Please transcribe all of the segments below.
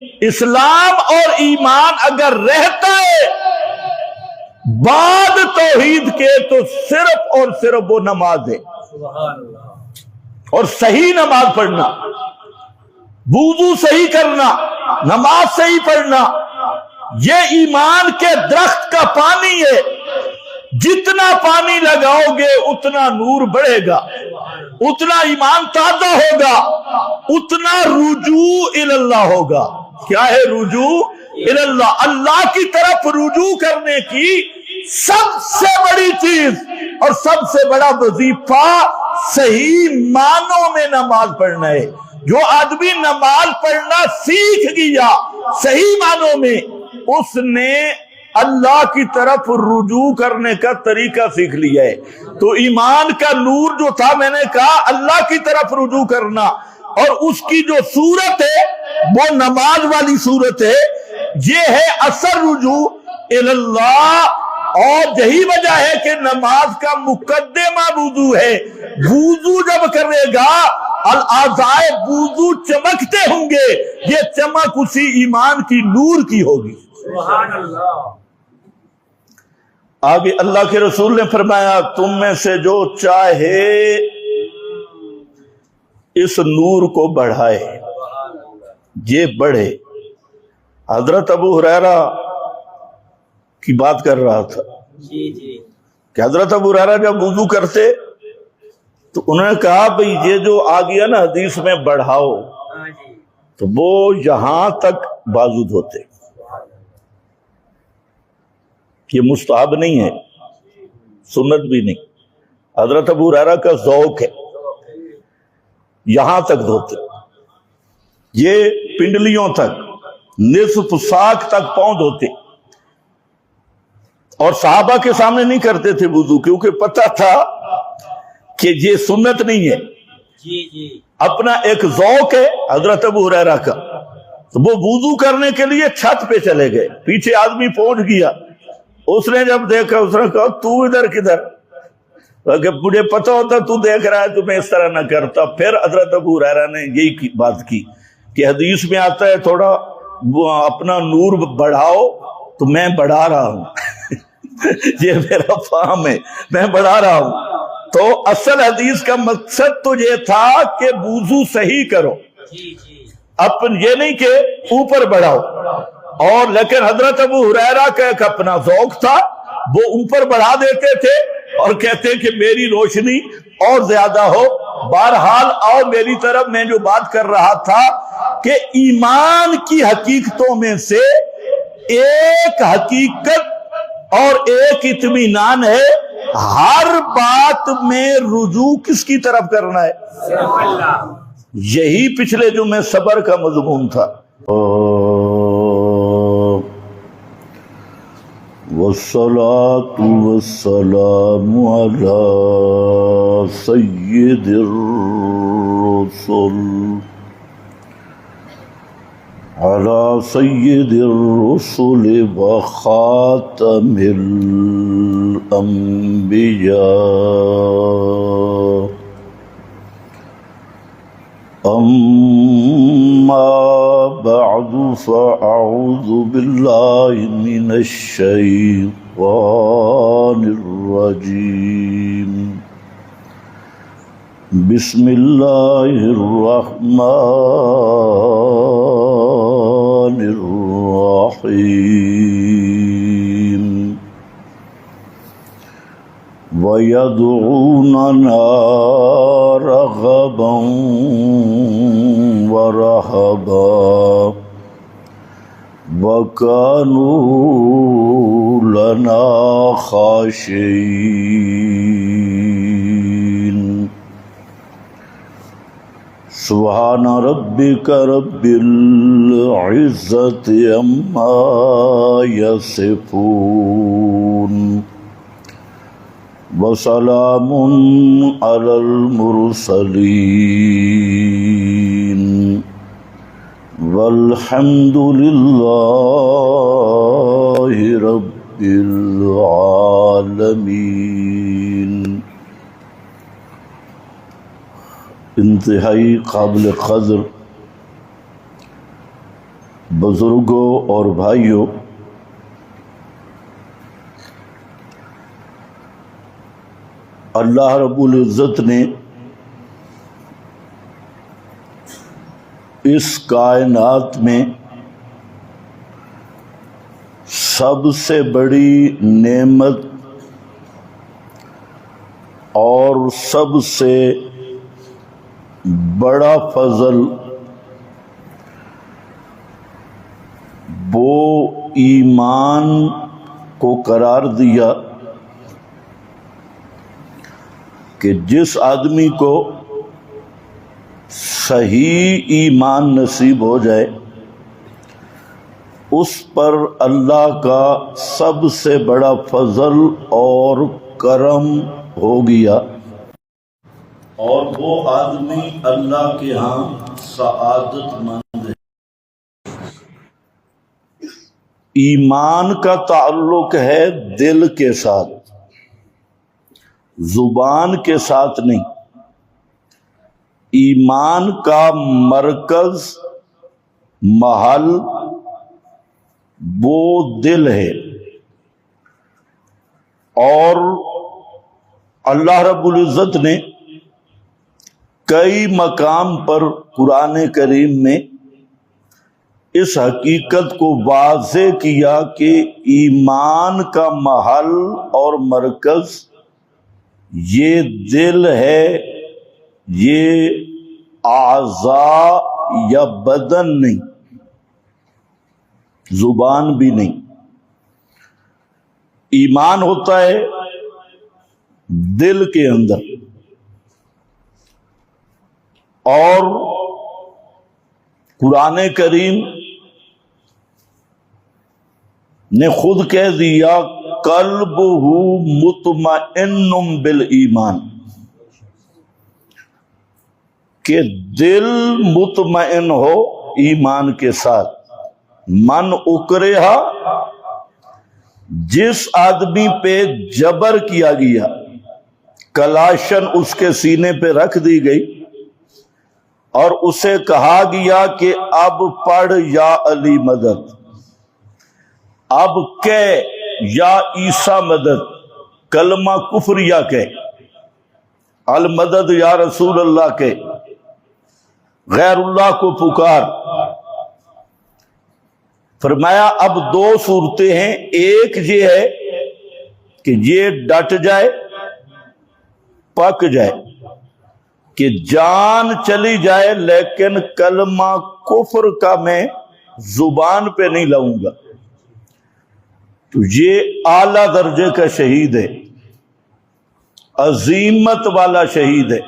اسلام اور ایمان اگر رہتا ہے بعد توحید کے تو صرف اور صرف وہ نماز ہے، اور صحیح نماز پڑھنا، وضو صحیح کرنا، نماز صحیح پڑھنا، یہ ایمان کے درخت کا پانی ہے۔ جتنا پانی لگاؤ گے اتنا نور بڑھے گا، اتنا ایمان تازہ ہوگا، اتنا رجوع اللہ ہوگا۔ کیا ہے رجوع اللہ؟ اللہ کی طرف رجوع کرنے کی سب سے بڑی چیز اور سب سے بڑا وظیفہ صحیح معنوں میں نماز پڑھنا ہے۔ جو آدمی نماز پڑھنا سیکھ گیا صحیح معنوں میں، اس نے اللہ کی طرف رجوع کرنے کا طریقہ سیکھ لیا ہے۔ تو ایمان کا نور جو تھا، میں نے کہا اللہ کی طرف رجوع کرنا، اور اس کی جو صورت ہے وہ نماز والی صورت ہے، یہ ہے اثر رجوع اللہ۔ اور یہی وجہ ہے کہ نماز کا مقدمہ وضو ہے۔ وضو جب کرے گا الاعضاء وضو چمکتے ہوں گے، یہ چمک اسی ایمان کی نور کی ہوگی۔ سبحان اللہ۔ آگے اللہ کے رسول نے فرمایا تم میں سے جو چاہے اس نور کو بڑھائے، یہ بڑھے۔ حضرت ابو ہریرہ کی بات کر رہا تھا کہ حضرت ابو ہریرہ جب وضو کرتے تو انہوں نے کہا بھئی یہ جو آ گیا نا حدیث میں بڑھاؤ، تو وہ یہاں تک بازو دھوتے، یہ مستحب نہیں ہے، سنت بھی نہیں۔ حضرت ابو ہریرہ کا ذوق ہے، یہاں تک دھوتے، یہ پنڈلیوں تک، نصف ساق تک پاؤں دھوتے، اور صحابہ کے سامنے نہیں کرتے تھے وضو، کیونکہ پتہ تھا کہ یہ سنت نہیں ہے۔ اپنا ایک ذوق ہے حضرت ابو ہریرہ کا، تو وہ وضو کرنے کے لیے چھت پہ چلے گئے، پیچھے آدمی پہنچ گیا، اس نے جب دیکھا اس نے کہا تو ادھر کدھر؟ کہ مجھے پتہ ہوتا تو دیکھ رہا ہے تو میں اس طرح نہ کرتا۔ پھر حضرت ابو ہریرہ نے یہی بات کی کہ حدیث میں آتا ہے تھوڑا اپنا نور بڑھاؤ، تو میں بڑھا رہا ہوں یہ میرا فہم ہے، میں بڑھا رہا ہوں۔ تو اصل حدیث کا مقصد تو یہ تھا کہ وضو صحیح کرو، یہ نہیں کہ اوپر بڑھاؤ۔ اور لیکن حضرت ابو ہریرہ کا ایک اپنا ذوق تھا، وہ اوپر بڑھا دیتے تھے اور کہتے کہ میری روشنی اور زیادہ ہو۔ بہرحال آؤ میری طرف، میں جو بات کر رہا تھا کہ ایمان کی حقیقتوں میں سے ایک حقیقت اور ایک اطمینان ہے، ہر بات میں رجوع کس کی طرف کرنا ہے؟ یہی پچھلے جمعے صبر کا مضمون تھا۔ والصلاة والسلام على سيد الرسل وخاتم الأنبياء، أما بعد فأعوذ بالله من الشيطان الرجيم، بسم الله الرحمن الرحيم، ويدعوننا رغبا ورهبا وكانوا لنا خاشعين، سبحان ربك رب العزة عما يصفون، وسلام على المرسلين، والحمد لله رب العالمين۔ انتہائی قابل قدر بزرگوں اور بھائیوں، اللہ رب العزت نے اس کائنات میں سب سے بڑی نعمت اور سب سے بڑا فضل وہ ایمان کو قرار دیا کہ جس آدمی کو صحیح ایمان نصیب ہو جائے اس پر اللہ کا سب سے بڑا فضل اور کرم ہو گیا، اور وہ آدمی اللہ کے ہاں سعادت مند ہے۔ ایمان کا تعلق ہے دل کے ساتھ، زبان کے ساتھ نہیں۔ ایمان کا مرکز، محل وہ دل ہے، اور اللہ رب العزت نے کئی مقام پر قرآن کریم میں اس حقیقت کو واضح کیا کہ ایمان کا محل اور مرکز یہ دل ہے، یہ اعضاء یا بدن نہیں، زبان بھی نہیں۔ ایمان ہوتا ہے دل کے اندر، اور قرآن کریم نے خود کہہ دیا قلبہ مطمئن بالایمان، کہ دل مطمئن ہو ایمان کے ساتھ۔ من اکرہا، جس آدمی پہ جبر کیا گیا، کلاشن اس کے سینے پہ رکھ دی گئی اور اسے کہا گیا کہ اب پڑھ یا علی مدد، اب کہہ یا عیسیٰ مدد، کلمہ کفریہ کہہ، المدد یا رسول اللہ کہہ، غیر اللہ کو پکار۔ فرمایا اب دو صورتیں ہیں، ایک یہ ہے کہ یہ ڈٹ جائے، پک جائے، کہ جان چلی جائے لیکن کلمہ کفر کا میں زبان پہ نہیں لاؤں گا، تو یہ اعلیٰ درجے کا شہید ہے، عظیمت والا شہید ہے،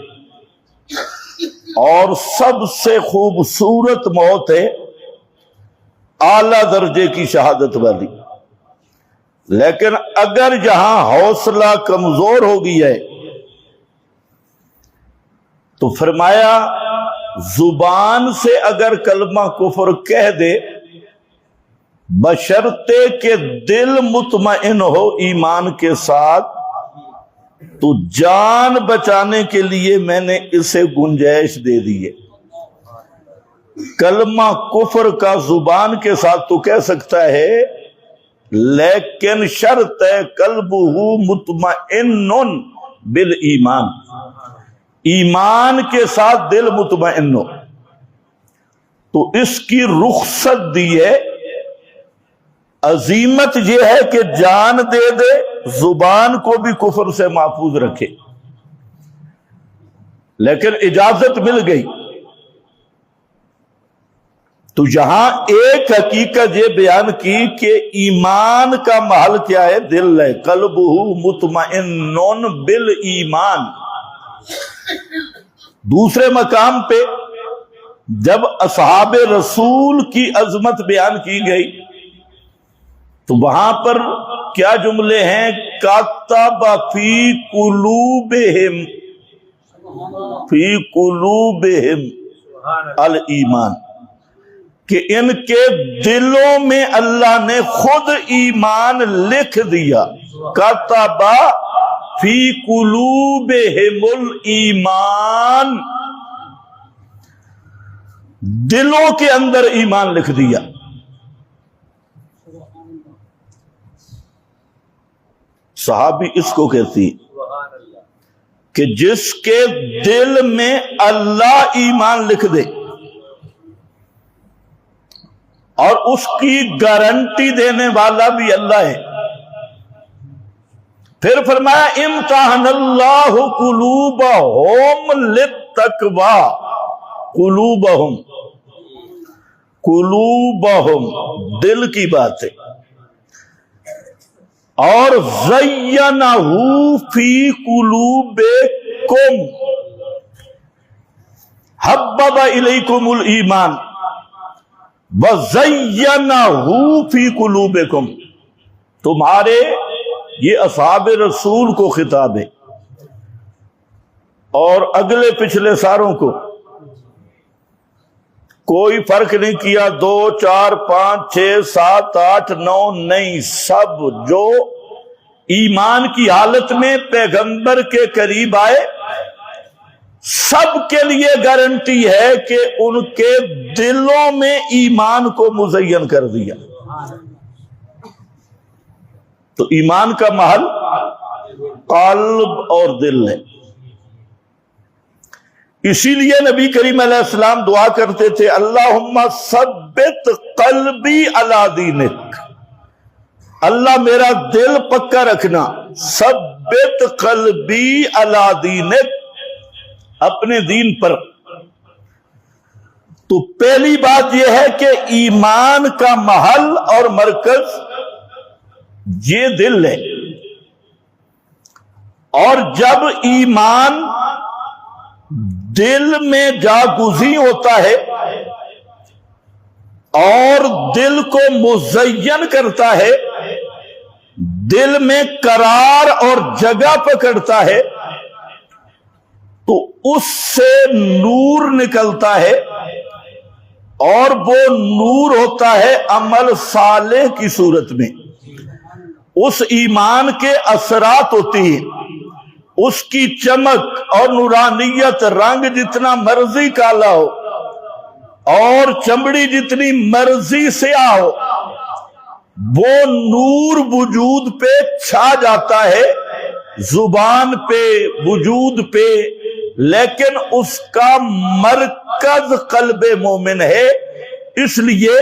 اور سب سے خوبصورت موت ہے، اعلیٰ درجے کی شہادت والی۔ لیکن اگر جہاں حوصلہ کمزور ہو گیا ہے تو فرمایا زبان سے اگر کلمہ کفر کہہ دے، بشرطے کہ دل مطمئن ہو ایمان کے ساتھ، تو جان بچانے کے لیے میں نے اسے گنجائش دے دی ہے۔ کلمہ کفر کا زبان کے ساتھ تو کہہ سکتا ہے، لیکن شرط ہے قلبہ مطمئن بالایمان، ایمان کے ساتھ دل مطمئن ہو، تو اس کی رخصت دی ہے۔ عظیمت یہ ہے کہ جان دے دے، زبان کو بھی کفر سے محفوظ رکھے، لیکن اجازت مل گئی۔ تو یہاں ایک حقیقت یہ بیان کی کہ ایمان کا محل کیا ہے، دل ہے، قلبہ مطمئن بالایمان۔ دوسرے مقام پہ جب اصحاب رسول کی عظمت بیان کی گئی تو وہاں پر کیا جملے ہیں، کتب فی قلوبہم، فی قلوبہم الایمان، کہ ان کے دلوں میں اللہ نے خود ایمان لکھ دیا۔ کتب فی قلوبہم الایمان، دلوں کے اندر ایمان لکھ دیا۔ صحابی اس کو کہتی کہ جس کے دل میں اللہ ایمان لکھ دے اور اس کی گارنٹی دینے والا بھی اللہ ہے. پھر فرمایا امتحن اللہ قلوبہم للتقوی، قلوبہم دل کی بات ہے. اور زینہ فی قلوبکم حبب الیکم الایمان وزینہ فی قلوبکم. تمہارے یہ اصحاب رسول کو خطاب ہے اور اگلے پچھلے ساروں کو. کوئی فرق نہیں کیا 2 4 5 6 7 8 9 نہیں، سب جو ایمان کی حالت میں پیغمبر کے قریب آئے سب کے لیے گارنٹی ہے کہ ان کے دلوں میں ایمان کو مزین کر دیا. تو ایمان کا محل قلب اور دل ہے. اسی لیے نبی کریم علیہ السلام دعا کرتے تھے اللہم ثبت قلبی علی دینک، اللہ میرا دل پکا رکھنا. ثبت قلبی علی دینک، اپنے دین پر. تو پہلی بات یہ ہے کہ ایمان کا محل اور مرکز یہ دل ہے. اور جب ایمان دل میں جاگزیں ہوتا ہے اور دل کو مزین کرتا ہے، دل میں قرار اور جگہ پکڑتا ہے، تو اس سے نور نکلتا ہے اور وہ نور ہوتا ہے عمل صالح کی صورت میں. اس ایمان کے اثرات ہوتی ہیں، اس کی چمک اور نورانیت، رنگ جتنا مرضی کالا ہو اور چمڑی جتنی مرضی سیاہ ہو، وہ نور وجود پہ چھا جاتا ہے، زبان پہ، وجود پہ، لیکن اس کا مرکز قلب مومن ہے. اس لیے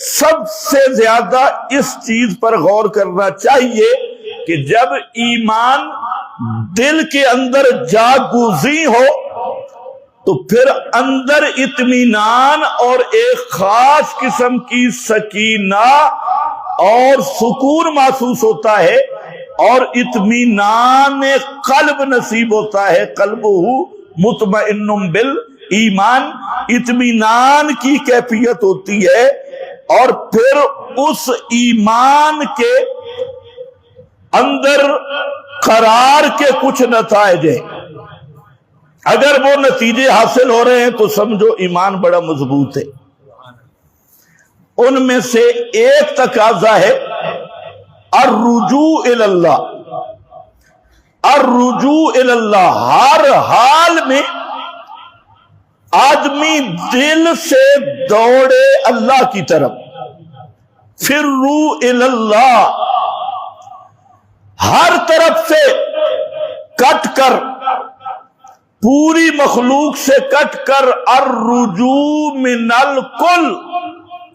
سب سے زیادہ اس چیز پر غور کرنا چاہیے کہ جب ایمان دل کے اندر جاگزیں ہو تو پھر اندر اطمینان اور ایک خاص قسم کی سکینہ اور سکون محسوس ہوتا ہے اور اطمینان قلب نصیب ہوتا ہے. قلبہ مطمئن بالایمان، اطمینان کی کیفیت ہوتی ہے. اور پھر اس ایمان کے اندر قرار کے کچھ نتائج ہیں. اگر وہ نتیجے حاصل ہو رہے ہیں تو سمجھو ایمان بڑا مضبوط ہے. ان میں سے ایک تقاضا ہے الرجوع الی اللہ. الرجوع الی اللہ، ہر حال میں آدمی دل سے دوڑے اللہ کی طرف. فروا الی اللہ، ہر طرف سے کٹ کر، پوری مخلوق سے کٹ کر. الرجوع من الکل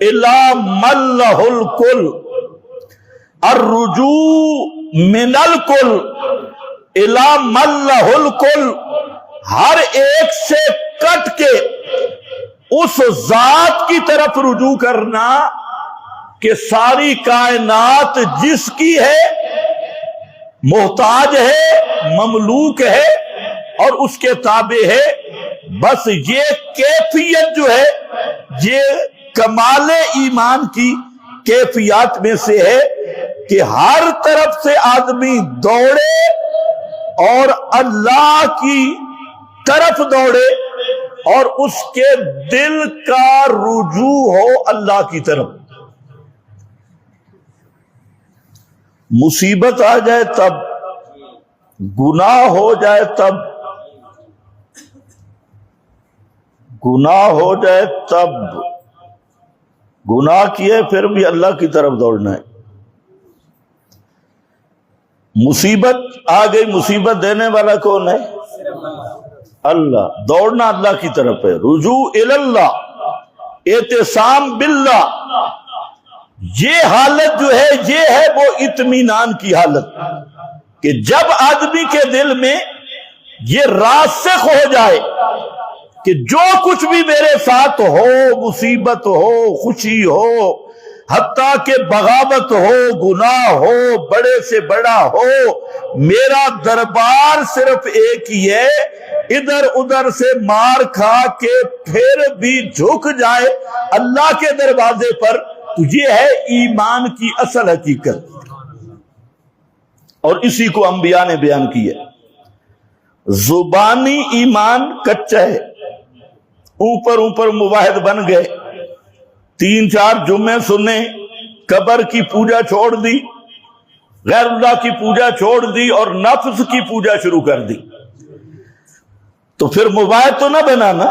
الی من لہ الکل، الرجوع من الکل الی من لہ الکل، ہر ایک سے کٹ کے اس ذات کی طرف رجوع کرنا کہ ساری کائنات جس کی ہے، محتاج ہے، مملوک ہے اور اس کے تابع ہے. بس یہ کیفیت جو ہے یہ کمال ایمان کی کیفیات میں سے ہے کہ ہر طرف سے آدمی دوڑے اور اللہ کی طرف دوڑے اور اس کے دل کا رجوع ہو اللہ کی طرف. مصیبت آ جائے تب، گناہ ہو جائے تب، گناہ ہو جائے تب، گناہ کیے پھر بھی اللہ کی طرف دوڑنا ہے. مصیبت آ گئی، مصیبت دینے والا کون ہے؟ اللہ۔ دوڑنا اللہ کی طرف ہے، رجوع اللہ، اعتصام باللہ۔ یہ حالت جو ہے یہ ہے وہ اطمینان کی حالت، کہ جب آدمی کے دل میں یہ راسخ ہو جائے کہ جو کچھ بھی میرے ساتھ ہو، مصیبت ہو، خوشی ہو، حتیٰ کہ بغاوت ہو، گناہ ہو، بڑے سے بڑا ہو، میرا دربار صرف ایک ہی ہے، ادھر ادھر سے مار کھا کے پھر بھی جھک جائے اللہ کے دروازے پر، تو یہ ہے ایمان کی اصل حقیقت۔ اور اسی کو انبیاء نے بیان کیا۔ زبانی ایمان کچا ہے، اوپر مواحد بن گئے، 3-4 جمعے سنے، قبر کی پوجا چھوڑ دی، غیر اللہ کی پوجا چھوڑ دی اور نفس کی پوجا شروع کر دی، تو پھر مواحد تو نہ بنانا۔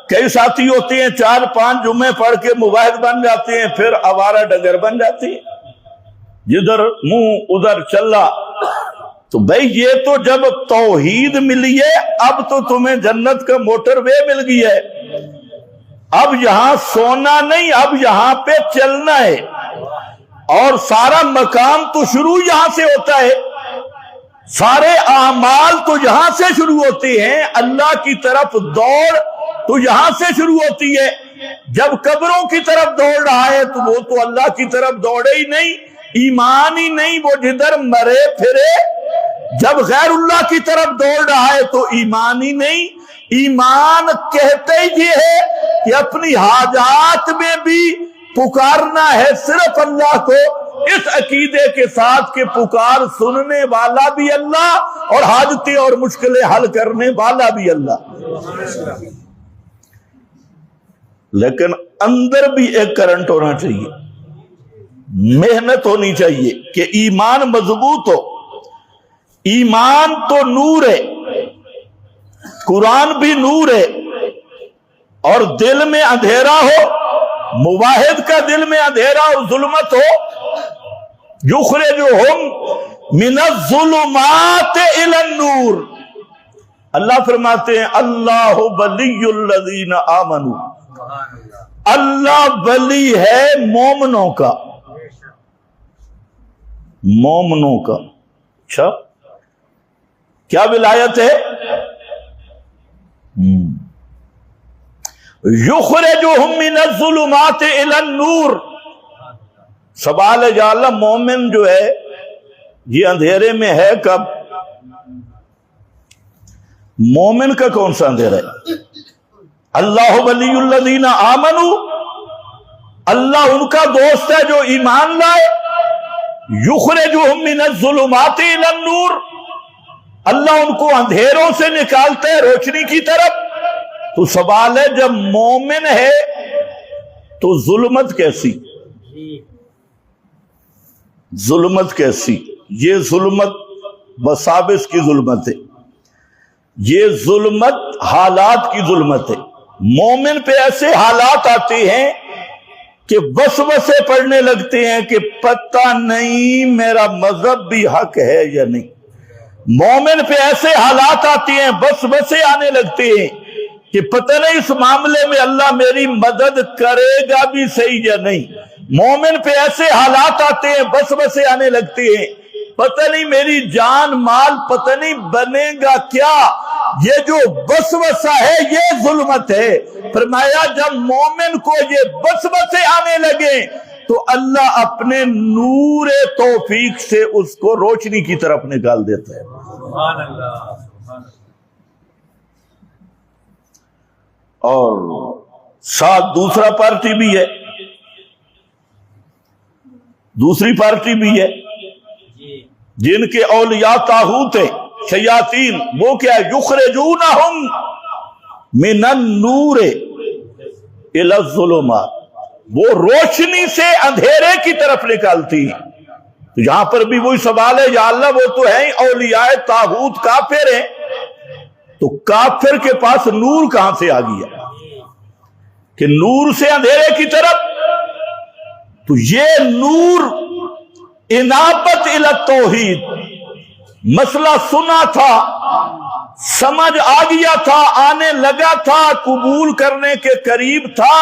کئی ساتھی ہوتے ہیں 4-5 جمعے پڑھ کے مواحد بن جاتے ہیں، پھر آوارہ ڈنگر بن جاتے ہیں، جدھر منہ ادھر چلا۔ تو بھئی یہ تو جب توحید ملی ہے، اب تو تمہیں جنت کا موٹر وے مل گئی ہے، اب یہاں سونا نہیں، اب یہاں پہ چلنا ہے، اور سارا مقام تو شروع یہاں سے ہوتا ہے، سارے اعمال تو یہاں سے شروع ہوتے ہیں، اللہ کی طرف دوڑ تو یہاں سے شروع ہوتی ہے۔ جب قبروں کی طرف دوڑ رہا ہے تو وہ تو اللہ کی طرف دوڑے ہی نہیں، ایمان ہی نہیں، وہ جدھر مرے پھرے۔ جب غیر اللہ کی طرف دوڑ رہا ہے تو ایمان ہی نہیں۔ ایمان کہتے ہی یہ ہے کہ اپنی حاجات میں بھی پکارنا ہے صرف اللہ کو، اس عقیدے کے ساتھ کہ پکار سننے والا بھی اللہ اور حاجتیں اور مشکلیں حل کرنے والا بھی اللہ۔ لیکن اندر بھی ایک کرنٹ ہونا چاہیے، محنت ہونی چاہیے کہ ایمان مضبوط ہو۔ ایمان تو نور ہے، قرآن بھی نور ہے، اور دل میں اندھیرا ہو، موحد کا دل میں اندھیرا اور ظلمت ہو، یخرجہم من الظلمات الی النور۔ اللہ فرماتے ہیں اللہ ولی الذین آمنوا، اللہ ولی ہے مومنوں کا، مومنوں کا۔ اچھا کیا ولایت ہے؟ یخرجہم من الظلمات الی النور۔ سوال ہے یا اللہ مومن جو ہے یہ اندھیرے میں ہے کب؟ مومن کا کون سا اندھیرا ہے؟ اللہ ولی الذین آمنوا، اللہ ان کا دوست ہے جو ایمان لائے۔ یخرجہم من الظلمات الی النور، اللہ ان کو اندھیروں سے نکالتا ہے روشنی کی طرف۔ تو سوال ہے جب مومن ہے تو ظلمت کیسی؟ ظلمت کیسی؟ یہ ظلمت وساوس کی ظلمت ہے، یہ ظلمت حالات کی ظلمت ہے۔ مومن پہ ایسے حالات آتے ہیں کہ وسوسے پڑنے لگتے ہیں کہ پتہ نہیں میرا مذہب بھی حق ہے یا نہیں۔ مومن پہ ایسے حالات آتے ہیں، وسوسے آنے لگتے ہیں کہ پتہ نہیں اس معاملے میں اللہ میری مدد کرے گا بھی صحیح یا نہیں۔ مومن پہ ایسے حالات آتے ہیں، وسوسے آنے لگتے ہیں، پتہ نہیں میری جان مال پتہ نہیں بنے گا کیا۔ یہ جو وسوسہ ہے یہ ظلمت ہے۔ فرمایا جب مومن کو یہ وسوسے آنے لگے تو اللہ اپنے نور توفیق سے اس کو روشنی کی طرف نکال دیتا ہے۔ سبحان اللہ۔ اور ساتھ دوسرا پارٹی بھی ہے، دوسری پارٹی بھی ہے جن کے اولیاء طاغوت ہیں، شیاطین، وہ کیا ہے؟ یخرجونہم من النور الی الظلمات، وہ روشنی سے اندھیرے کی طرف نکالتی ہیں۔ تو یہاں پر بھی وہی سوال ہے یا اللہ وہ تو ہیں اولیاء طاغوت کافر ہیں، تو کافر کے پاس نور کہاں سے آ گیا کہ نور سے اندھیرے کی طرف؟ تو یہ نور انابت الی التوحید، مسئلہ سنا تھا، سمجھ آ گیا تھا، آنے لگا تھا، قبول کرنے کے قریب تھا،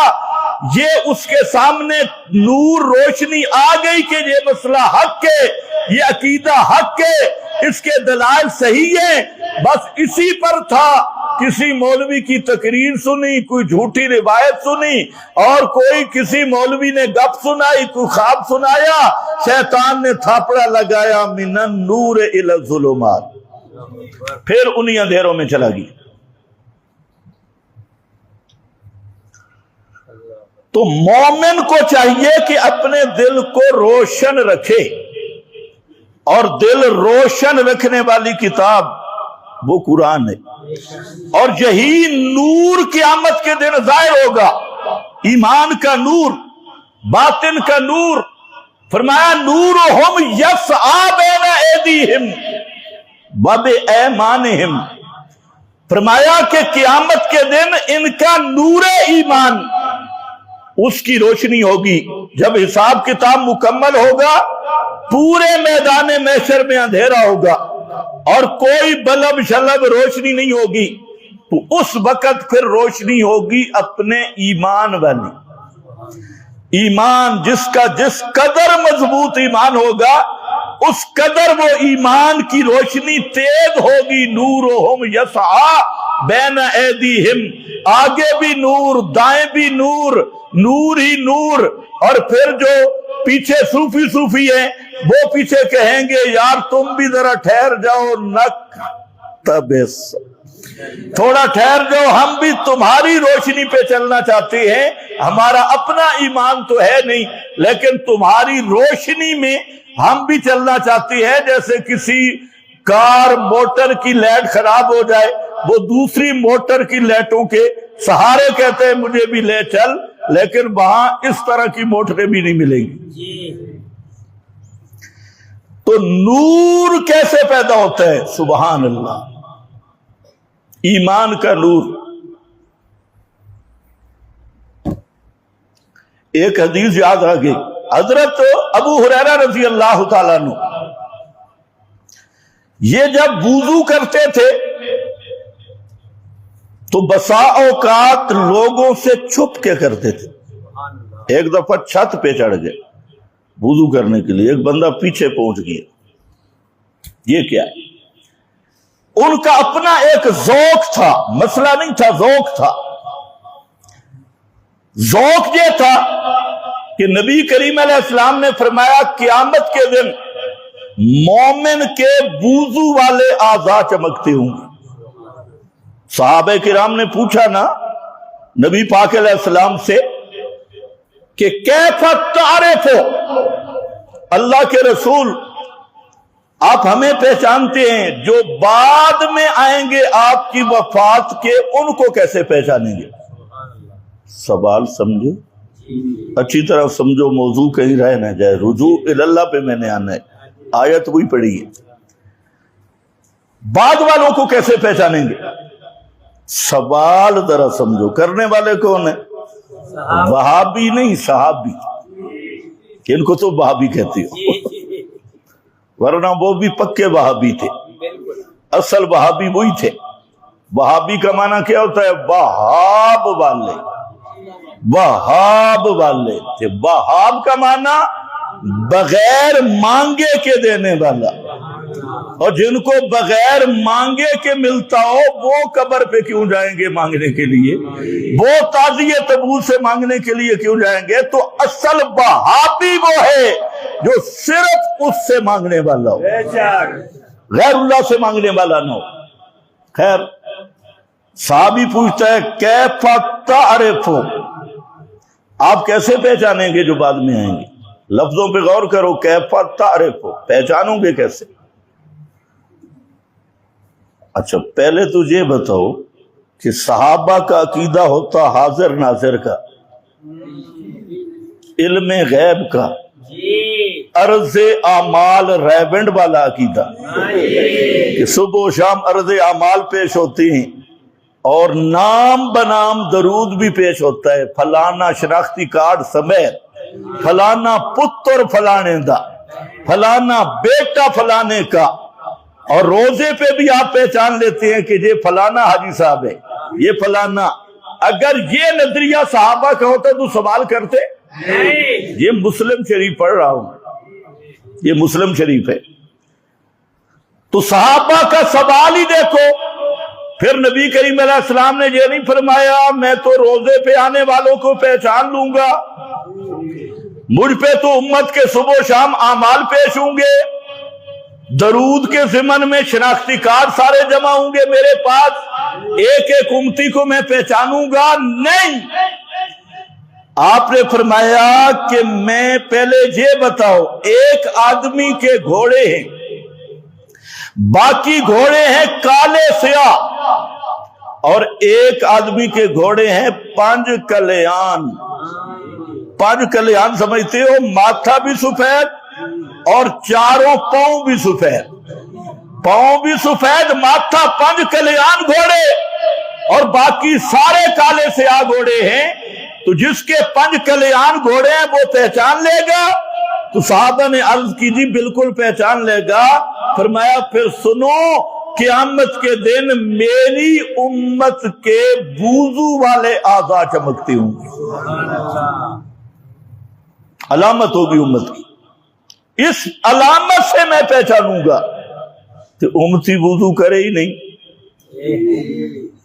یہ اس کے سامنے نور روشنی آ گئی کہ یہ مسئلہ حق ہے، یہ عقیدہ حق ہے، اس کے دلائل صحیح ہیں، بس اسی پر تھا۔ کسی مولوی کی تقریر سنی، کوئی جھوٹی روایت سنی، اور کوئی کسی مولوی نے گپ سنائی، کوئی خواب سنایا، شیطان نے تھاپڑا لگایا، من النور الی الظلمات، پھر انہی اندھیروں میں چلا گیا۔ تو مومن کو چاہیے کہ اپنے دل کو روشن رکھے، اور دل روشن رکھنے والی کتاب وہ قرآن ہے، اور یہی نور قیامت کے دن ظاہر ہوگا، ایمان کا نور، باطن کا نور۔ فرمایا نورہم یسعی بین ایدیہم وبایمانہم، فرمایا کہ قیامت کے دن ان کا نور ایمان، اس کی روشنی ہوگی۔ جب حساب کتاب مکمل ہوگا، پورے میدان محشر میں اندھیرا ہوگا اور کوئی بلب شلب روشنی نہیں ہوگی، تو اس وقت پھر روشنی ہوگی اپنے ایمان والی۔ ایمان جس کا جس قدر مضبوط ایمان ہوگا، اس قدر وہ ایمان کی روشنی تیز ہوگی۔ نورہم یسعی بین ایدیہم، آگے بھی نور، دائیں بھی نور، نور ہی نور۔ اور پھر جو پیچھے صوفی ہیں، وہ پیچھے کہیں گے یار تم بھی ذرا ٹھہر جاؤ، نقتبس، تھوڑا ٹھہر جاؤ، ہم بھی تمہاری روشنی پہ چلنا چاہتے ہیں، ہمارا اپنا ایمان تو ہے نہیں، لیکن تمہاری روشنی میں ہم بھی چلنا چاہتے ہیں۔ جیسے کسی کار موٹر کی لائٹ خراب ہو جائے، وہ دوسری موٹر کی لائٹوں کے سہارے کہتے ہیں مجھے بھی لے چل، لیکن وہاں اس طرح کی موٹریں بھی نہیں ملیں گی۔ تو نور کیسے پیدا ہوتا ہے؟ سبحان اللہ، ایمان کا نور۔ ایک حدیث یاد آ گئی، حضرت ابو ہریرہ رضی اللہ تعالیٰ عنہ، یہ جب وضو کرتے تھے تو بسا اوقات لوگوں سے چھپ کے کرتے تھے۔ ایک دفعہ چھت پہ چڑھ گئے وضو کرنے کے لیے، ایک بندہ پیچھے پہنچ گیا، یہ کیا ہے؟ ان کا اپنا ایک ذوق تھا، مسئلہ نہیں تھا، ذوق تھا۔ ذوق یہ تھا کہ نبی کریم علیہ السلام نے فرمایا قیامت کے دن مومن کے وضو والے اعضاء چمکتے ہوں گے۔ صحابہ کرام نے پوچھا نا نبی پاک علیہ السلام سے کہ کیف تعرف، اللہ کے رسول آپ ہمیں پہچانتے ہیں، جو بعد میں آئیں گے آپ کی وفات کے، ان کو کیسے پہچانیں گے؟ سوال سمجھے، اچھی طرح سمجھو، موضوع کہیں رہ نہ جائے، رجوع اللہ پہ میں نے آنا ہے، آیت وہی پڑھی ہے۔ بعد والوں کو کیسے پہچانیں گے؟ سوال ذرا سمجھو، کرنے والے کون ہیں؟ وہابی نہیں، صحابی، ان کو تو وہابی کہتے ہو، ورنہ وہ بھی پکے وہابی تھے، اصل وہابی وہی تھے۔ وہابی کا معنی کیا ہوتا ہے؟ وہاب والے، وہاب والے تھے۔ وہاب کا معنی بغیر مانگے کے دینے والا، اور جن کو بغیر مانگے کے ملتا ہو وہ قبر پہ کیوں جائیں گے مانگنے کے لیے؟ وہ تعزیہ تبوک سے مانگنے کے لیے کیوں جائیں گے؟ تو اصل وہابی وہ ہے جو صرف اس سے مانگنے والا ہو، غیر اللہ سے مانگنے والا نہ ہو۔ خیر، صحابی پوچھتا ہے کیف تعرف، آپ کیسے پہچانیں گے جو بعد میں آئیں گے؟ لفظوں پہ غور کرو، کیف تعرف، پہچانوں گے کیسے؟ اچھا پہلے تو یہ بتاؤ کہ صحابہ کا عقیدہ ہوتا حاضر ناظر کا، علم غیب کا، عرض اعمال ریبنڈ والا عقیدہ کہ صبح و شام عرض اعمال پیش ہوتی ہیں اور نام بنام درود بھی پیش ہوتا ہے، فلانا شناختی کارڈ سمیت، فلانا پتر فلانے دا، فلانا بیٹا فلانے کا، اور روزے پہ بھی آپ پہچان لیتے ہیں کہ یہ فلانا حاجی صاحب ہے، یہ فلانا. اگر یہ نظریہ صحابہ کا ہوتا تو سوال کرتے؟ یہ مسلم شریف پڑھ رہا ہوں، یہ مسلم شریف ہے. تو صحابہ کا سوال ہی دیکھو. پھر نبی کریم علیہ السلام نے یہ نہیں فرمایا میں تو روزے پہ آنے والوں کو پہچان لوں گا، مجھ پہ تو امت کے صبح و شام اعمال پیش ہوں گے، درود کے ضمن میں شناختی کارڈ سارے جمع ہوں گے میرے پاس، ایک ایک امتی کو میں پہچانوں گا. نہیں، آپ نے فرمایا کہ میں پہلے یہ بتاؤ، ایک آدمی کے گھوڑے ہیں، باقی گھوڑے ہیں کالے سیاہ، اور ایک آدمی کے گھوڑے ہیں 5 کلیان. 5 کلیان سمجھتے ہو؟ ماتھا بھی سفید اور چاروں پاؤں بھی سفید، پاؤں بھی سفید، ماتھا 5 کلیان گھوڑے اور باقی سارے کالے سیاہ گھوڑے ہیں. تو جس کے 5 کلیان گھوڑے ہیں وہ پہچان لے گا. تو صحابہ نے عرض کی جی بالکل پہچان لے گا. فرمایا پھر سنو، قیامت کے دن میری امت کے وضو والے اعضاء چمکتی ہوں گی، علامت ہوگی امت کی، اس علامت سے میں پہچانوں گا. تو امتی وضو کرے ہی نہیں،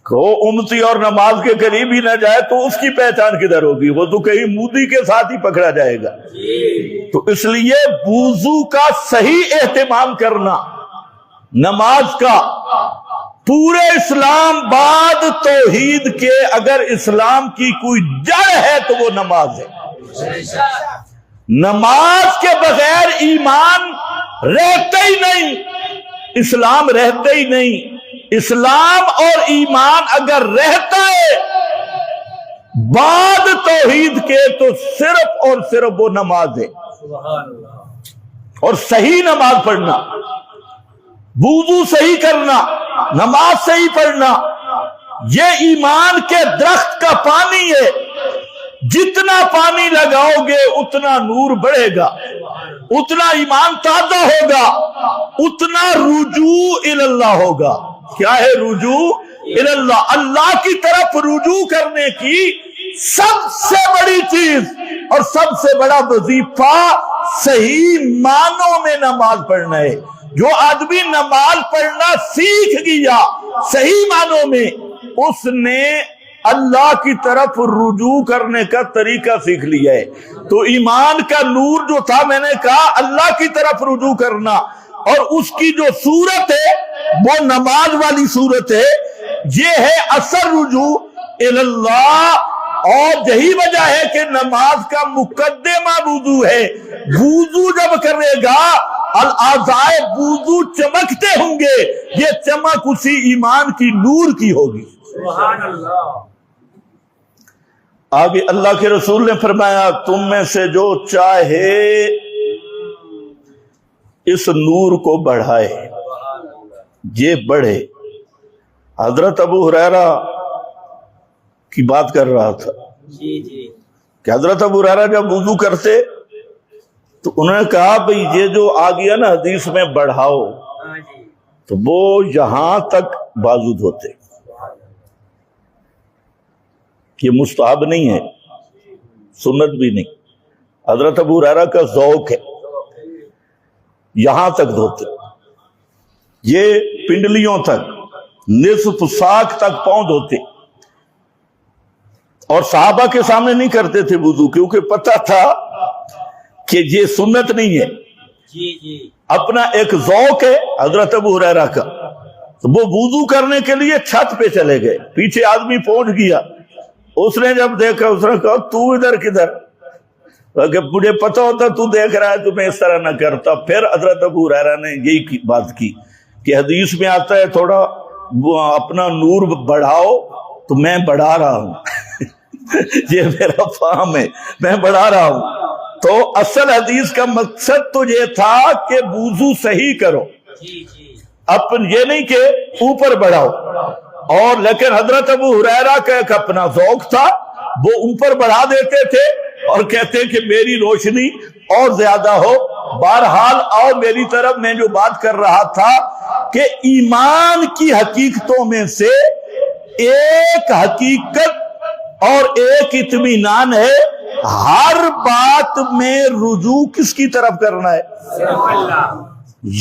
کو امتی اور نماز کے قریب ہی نہ جائے تو اس کی پہچان کدھر ہوگی؟ وہ تو کہیں مودی کے ساتھ ہی پکڑا جائے گا. تو اس لیے وضو کا صحیح اہتمام کرنا، نماز کا. پورے اسلام بعد توحید کے اگر اسلام کی کوئی جڑ ہے تو وہ نماز ہے. نماز کے بغیر ایمان رہتا ہی نہیں، اسلام رہتا ہی نہیں. اسلام اور ایمان اگر رہتا ہے بعد توحید کے تو صرف اور صرف وہ نماز ہے. اور صحیح نماز پڑھنا، وضو صحیح کرنا، نماز صحیح پڑھنا، یہ ایمان کے درخت کا پانی ہے. جتنا پانی لگاؤ گے اتنا نور بڑھے گا، اتنا ایمان تازہ ہوگا، اتنا رجوع اللہ ہوگا. کیا ہے رجوع اللہ؟ اللہ کی طرف رجوع کرنے کی سب سے بڑی چیز اور سب سے بڑا وظیفہ صحیح معنوں میں نماز پڑھنا ہے. جو آدمی نماز پڑھنا سیکھ گیا صحیح معنوں میں، اس نے اللہ کی طرف رجوع کرنے کا طریقہ سیکھ لیا ہے. تو ایمان کا نور جو تھا، میں نے کہا اللہ کی طرف رجوع کرنا، اور اس کی جو صورت ہے وہ نماز والی صورت ہے. یہ ہے اصل رجوع اللہ. اور یہی وجہ ہے کہ نماز کا مقدمہ وضو ہے. وضو جب کرے گا الاعضاء وضو چمکتے ہوں گے، یہ چمک اسی ایمان کی نور کی ہوگی. سبحان اللہ. آگے اللہ کے رسول نے فرمایا تم میں سے جو چاہے اس نور کو بڑھائے، یہ بڑھے. حضرت ابو ہریرہ کی بات کر رہا تھا کہ حضرت ابو ہریرہ جب وضو کرتے تو انہوں نے کہا بھئی یہ جو آ گیا نا حدیث میں بڑھاؤ، تو وہ یہاں تک بازو دھوتے. یہ مستحب نہیں ہے، سنت بھی نہیں. حضرت ابو ہریرہ کا ذوق ہے، یہاں تک دھوتے. یہ پنڈلیوں تک، نصف ساکھ تک پاؤں دھوتے. اور صحابہ کے سامنے نہیں کرتے تھے وضو، کیونکہ پتہ تھا کہ یہ سنت نہیں ہے. اپنا ایک ذوق ہے حضرت ابو ہریرہ کا. تو وہ وضو کرنے کے لیے چھت پہ چلے گئے، پیچھے آدمی پہنچ گیا. اس نے جب دیکھا اس نے کہا تو ادھر کدھر؟ کہ مجھے پتہ ہوتا تو دیکھ رہا ہے تو میں اس طرح نہ کرتا. پھر حضرت ابو ہریرہ نے یہی بات کی کہ حدیث میں آتا ہے تھوڑا اپنا نور بڑھاؤ، تو میں بڑھا رہا ہوں. یہ میرا فہم ہے، میں بڑھا رہا ہوں. تو اصل حدیث کا مقصد تو یہ تھا کہ وضو صحیح کرو، یہ نہیں کہ اوپر بڑھاؤ. اور لیکن حضرت ابو ہریرہ کا ایک اپنا ذوق تھا، وہ اوپر بڑھا دیتے تھے اور کہتے کہ میری روشنی اور زیادہ ہو بہرحال آؤ میری طرف، میں جو بات کر رہا تھا کہ ایمان کی حقیقتوں میں سے ایک حقیقت اور ایک اطمینان ہے، ہر بات میں رجوع کس کی طرف کرنا ہے؟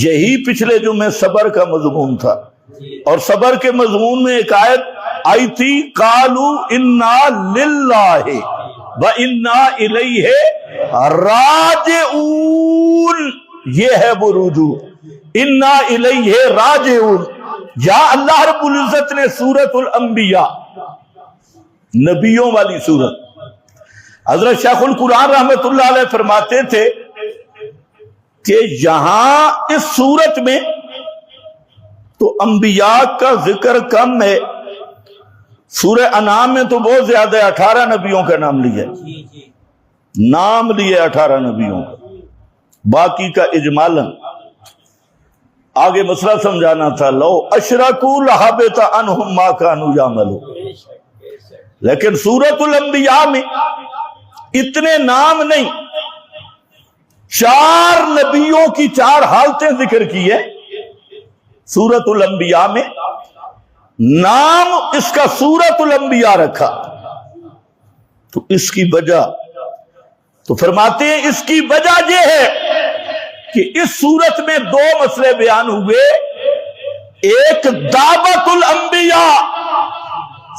یہی پچھلے جمعے صبر کا مضمون تھا، اور صبر کے مضمون میں ایک آیت آئی تھی، قالوا انا للہ وَإِنَّا إِلَيْهِ راجعون، یہ ہے وہ رجوع، انا الیہ راجعون۔ یا اللہ رب العزت نے سورۃ الانبیاء، نبیوں والی سورت، حضرت شیخ القرآن رحمت اللہ علیہ فرماتے تھے کہ یہاں اس سورت میں تو انبیاء کا ذکر کم ہے، سورہ انعام میں تو بہت زیادہ ہے، 18 نبیوں کا نام لیا، نام لیے 18 نبیوں کا، باقی کا اجمالاً۔ آگے مسئلہ سمجھانا تھا، لو اشرکوا لحبط عنہم ما کانوا یعملون، لیکن سورۃ الانبیاء میں اتنے نام نہیں، 4 نبیوں کی 4 حالتیں ذکر کی ہے سورۃ الانبیاء میں، نام اس کا سورۃ الانبیاء رکھا، تو اس کی وجہ تو فرماتے ہیں اس کی وجہ یہ ہے کہ اس سورت میں 2 مسئلے بیان ہوئے، ایک دعوت الانبیاء،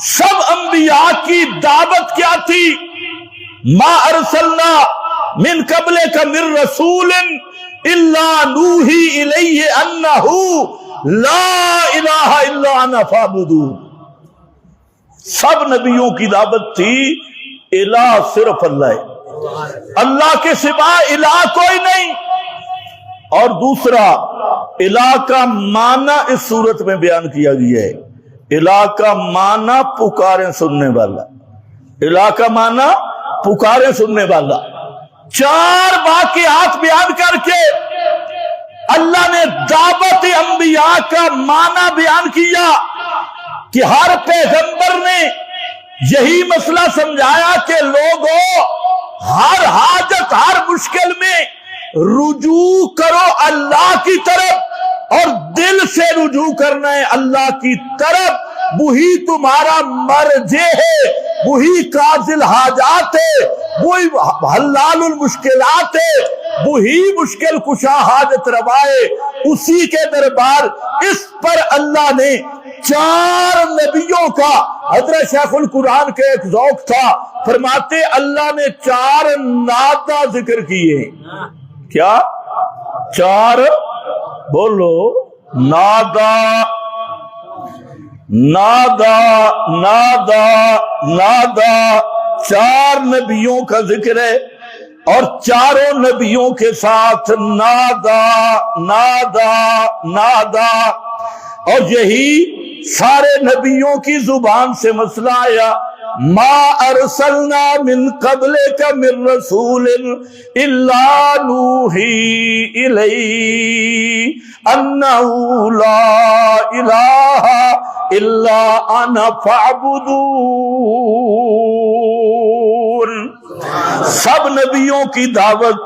سب انبیاء کی دعوت کیا تھی، ما ارسلنا من قبلک من رسول الا نوحی الیہ انہ لا الہ الا انا فاعبدون، سب نبیوں کی دعوت تھی الہ صرف اللہ ہے، اللہ کے سوا الہ کوئی نہیں۔ اور دوسرا، الہ کا معنی اس صورت میں بیان کیا گیا ہے، الہ کا معنی پکارے سننے والا، الہ کا معنی پکارے سننے والا۔ 4 واقعات بیان کر کے اللہ نے دعوت انبیاء کا معنی بیان کیا کہ ہر پیغمبر نے یہی مسئلہ سمجھایا کہ لوگوں، ہر حاجت، ہر مشکل میں رجوع کرو اللہ کی طرف، اور دل سے رجوع کرنا ہے اللہ کی طرف، وہی تمہارا مرجع ہے، وہی قاضی الحاجات ہے، وہی حلال المشکلات ہے، وہی مشکل کشا حاجت روا ہے، اسی کے دربار۔ اس پر اللہ نے 4 نبیوں کا، حضرت شیخ القرآن کے ایک ذوق تھا، فرماتے اللہ نے 4 نادا ذکر کیے۔ کیا؟ 4 بولو، نادا نادا نادا نادا، 4 نبیوں کا ذکر ہے، اور 4 نبیوں کے ساتھ نادا نادا نادا، اور یہی سارے نبیوں کی زبان سے مسئلہ آیا، ما ارسلنا من قبلک من رسول الا نوحی الیہ انہ لا الہ الا انا فاعبدون۔ سب نبیوں کی دعوت،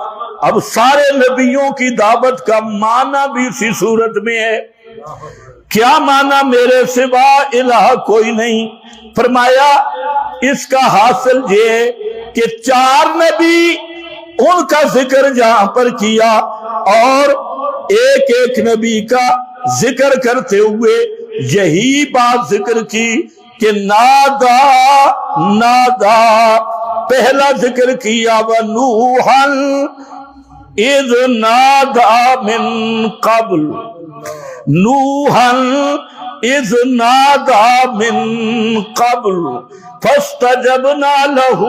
اب سارے نبیوں کی دعوت کا معنی بھی اسی صورت میں ہے۔ کیا معنی؟ میرے سوا الہ کوئی نہیں۔ فرمایا اس کا حاصل یہ کہ 4 نبی، ان کا ذکر جہاں پر کیا، اور ایک ایک نبی کا ذکر کرتے ہوئے یہی بات ذکر کی کہ نادا نادا، پہلا ذکر کیا وَنُوحًا اِذْ نَادَى مِن قَبْلُ، نوحًا اِذْ نَادَى مِن قَبْلُ فَاسْتَجَبْنَا لَهُ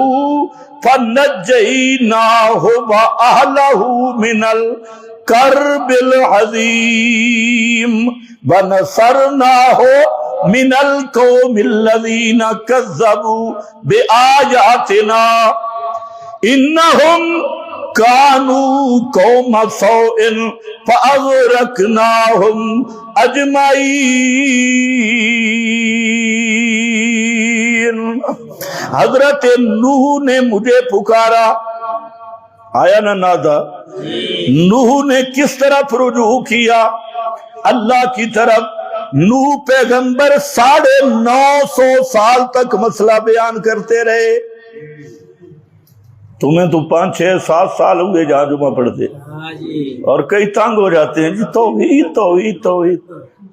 فَنَجَّيْنَاهُ وَأَهْلَهُ مِنَ الْكَرْبِ الْعَظِيمِ وَنَصَرْنَاهُ مِنَ الْقَوْمِ الَّذِينَ كَذَّبُوا بِآيَاتِنَا إِنَّهُمْ كانوا قوم سوء فأغرقناهم أجمعين۔ حضرت نوح نے مجھے پکارا، آیا نا نادا؟ نوح نے کس طرف رجوع کیا اللہ کی طرف؟ نوح پیغمبر 950 سال تک مسئلہ بیان کرتے رہے. تمہیں تو 5 6 7 سال ہوئے جہاں جمعہ پڑھتے، اور کئی تنگ ہو جاتے ہیں جی توحید توحید توحید،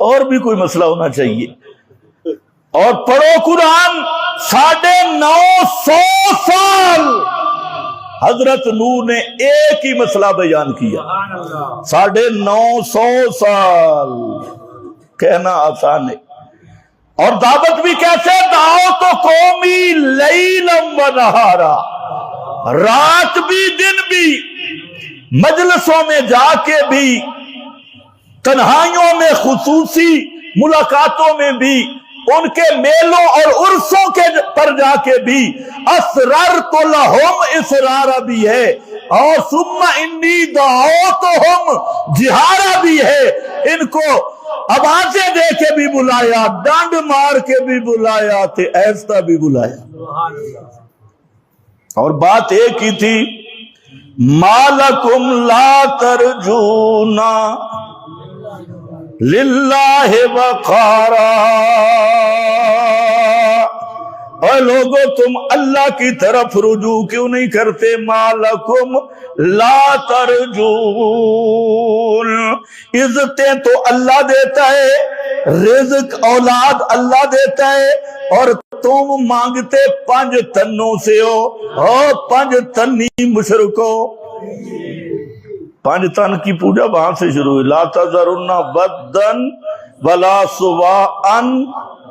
اور بھی کوئی مسئلہ ہونا چاہیے. اور پڑھو قرآن، 950 سال حضرت نوح نے ایک ہی مسئلہ بیان کیا. 950 سال کہنا آسان ہے. اور دعوت بھی کیسے؟ دعوت قومی لیلم و نہارا، رات بھی دن بھی، مجلسوں میں جا کے بھی، تنہائیوں میں خصوصی ملاقاتوں میں بھی، ان کے میلوں اور عرسوں کے پر جا کے بھی. اسررت لہم اسرارا بھی ہے، اور ثم انی دعوتہم جہارا بھی ہے. ان کو آوازیں دے کے بھی بلایا، ڈانڈ مار کے بھی بلایا، تے ایسا بھی بلایا. اور بات ایک ہی تھی، مالکم لا ترجون للہ وقارا. اے لوگو تم اللہ کی طرف رجوع کیوں نہیں کرتے؟ مالکم لا ترجون، عزتیں تو اللہ دیتا ہے، رزق اولاد اللہ دیتا ہے، اور تم مانگتے 5 تنوں سے ہو. 5 تنی مشرکو. 5 تن کی پوجا وہاں سے شروع ہوئی. لا تذرن ودن ولا سواء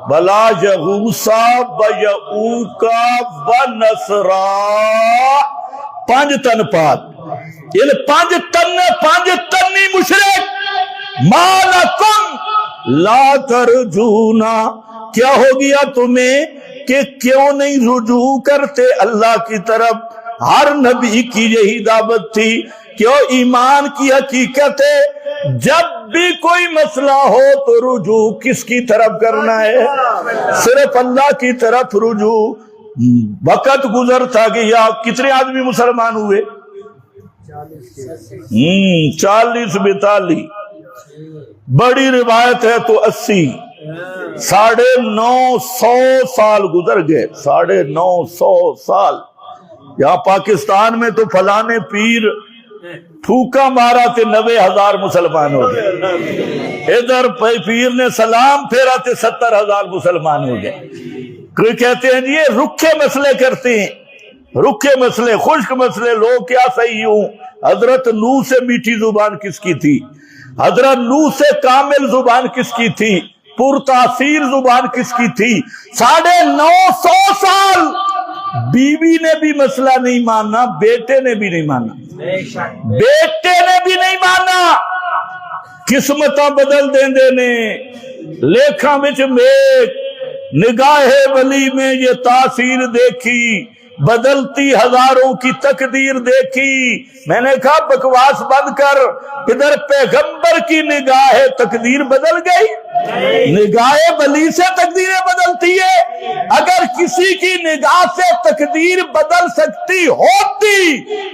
ولا یغوثا ویعوقا ونسرا. 5 تن پات، یہ 5 تنی مشرک. مالکم لا ترجونا، کیا ہو گیا تمہیں کہ کیوں نہیں رجوع کرتے اللہ کی طرف؟ ہر نبی کی یہی دعوت تھی. کیوں؟ ایمان کی حقیقت ہے جب بھی کوئی مسئلہ ہو تو رجوع کس کی طرف کرنا ہے؟ صرف اللہ کی طرف رجوع. وقت گزرتا گیا، کتنے آدمی مسلمان ہوئے؟ 40 42، بڑی روایت ہے تو 80. 950 سال گزر گئے. 950 سال. یہاں پاکستان میں تو فلانے پیر پھوکا مارا تے 90,000 مسلمان ہو گئے. ادھر پیر نے سلام پھیرا تے 70,000 مسلمان ہو گئے. کوئی کہتے ہیں جی یہ رکھے مسئلے کرتے ہیں، رکھے مسئلے، خشک مسئلے، لوگ کیا صحیح ہوں. حضرت نوح سے میٹھی زبان کس کی تھی؟ حضرت نوح سے کامل زبان کس کی تھی؟ پرتاثیر زبان کس کی تھی؟ 950 سال بیوی نے بھی مسئلہ نہیں ماننا، بیٹے نے بھی نہیں ماننا، بیٹے نے بھی نہیں ماننا. قسمتاں بدل دیندے نے. لیکھاں وچ میک نگاہ ولی میں یہ تاثیر دیکھی، بدلتی ہزاروں کی تقدیر دیکھی. میں نے کہا بکواس بند کر، ادھر پیغمبر کی نگاہ تقدیر بدل گئی. نگاہ ولی سے تقدیریں بدلتی ہے. اگر کسی کی نگاہ سے تقدیر بدل سکتی ہوتی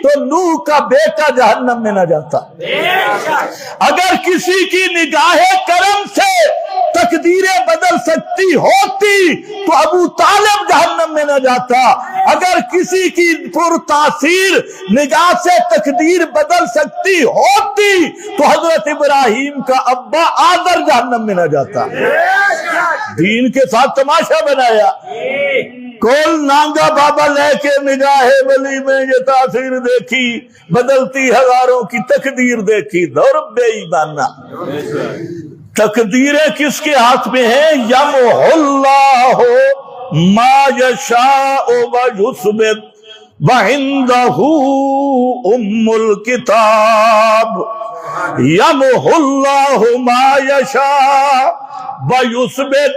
تو نوح کا بیٹا جہنم میں نہ جاتا. اگر کسی کی نگاہ کرم سے تقدیریں بدل سکتی ہوتی تو ابو طالب جہنم میں نہ جاتا. اگر کسی کی پرتاثیر نگاہ سے تقدیر بدل سکتی ہوتی تو حضرت ابراہیم کا ابا آذر جہنم میں نہ جاتا. دین کے ساتھ تماشا بنایا. کول نانگا بابا لے کے نگاہ ولی میں یہ تاثیر دیکھی، بدلتی ہزاروں کی تقدیر دیکھی. دور بے ایمانہ. تقدیریں کس کے ہاتھ میں ہیں؟ یمحو اللہ ما یشاء ویثبت وعندہ ام الکتاب. یمحو اللہ ما یشاء ویثبت،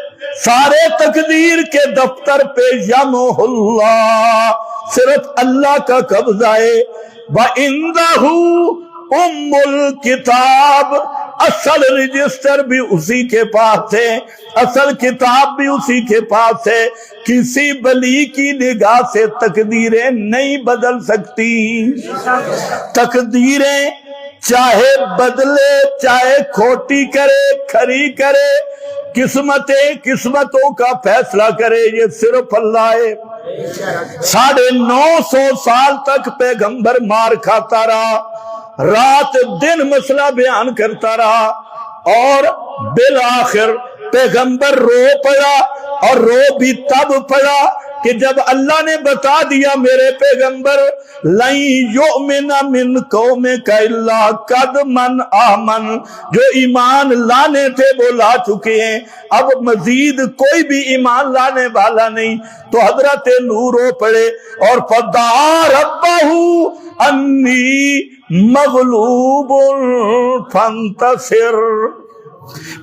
سارے تقدیر کے دفتر پہ یمحو اللہ، صرف اللہ کا قبضہ ہے. وعندہ ام الکتاب، اصل رجسٹر بھی اسی کے پاس ہے، اصل کتاب بھی اسی کے پاس ہے. کسی ولی کی نگاہ سے تقدیریں نہیں بدل سکتی. تقدیریں چاہے بدلے، چاہے کھوٹی کرے کھری کرے، قسمتوں کا فیصلہ کرے یہ صرف اللہ ہے. 950 سال تک پیغمبر مار کھاتا رہا، رات دن مسئلہ بیان کرتا رہا، اور بالآخر پیغمبر رو پڑا، اور رو بھی تب پڑا کہ جب اللہ نے بتا دیا میرے پیغمبر لَن يُؤْمِنَ مِنْ قَوْمِكَ إِلَّا قَدْ مَنْ آمَنَ، جو ایمان لانے تھے وہ لا چکے ہیں، اب مزید کوئی بھی ایمان لانے والا نہیں. تو حضرت نوح رو پڑے اور فَدَعَا رَبَّهُ أَنِّي مَغْلُوبٌ فَانْتَصِرْ.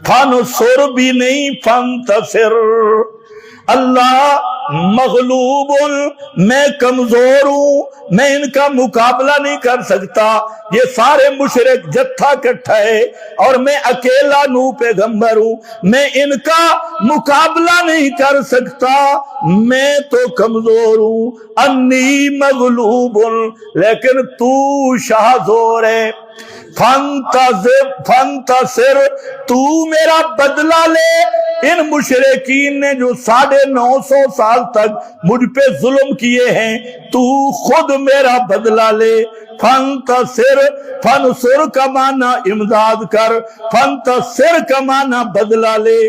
فَانْصُرْ بھی نہیں، فَانْتَصِرْ. اللہ مغلوب، میں کمزور ہوں، میں ان کا مقابلہ نہیں کر سکتا. یہ سارے مشرک جتھا کٹھا ہے اور میں اکیلا نوح پیغمبر ہوں، میں ان کا مقابلہ نہیں کر سکتا، میں تو کمزور ہوں. انی مغلوب، لیکن تو شاہ زور ہے. فانتصر، تو میرا بدلہ لے. ان مشرکین نے جو 950 سال تک مجھ پہ ظلم کیے ہیں، تو خود میرا بدلہ لے. فانتصر، فانصر کا معنی امداد کر، فانتصر کا معنی بدلہ لے.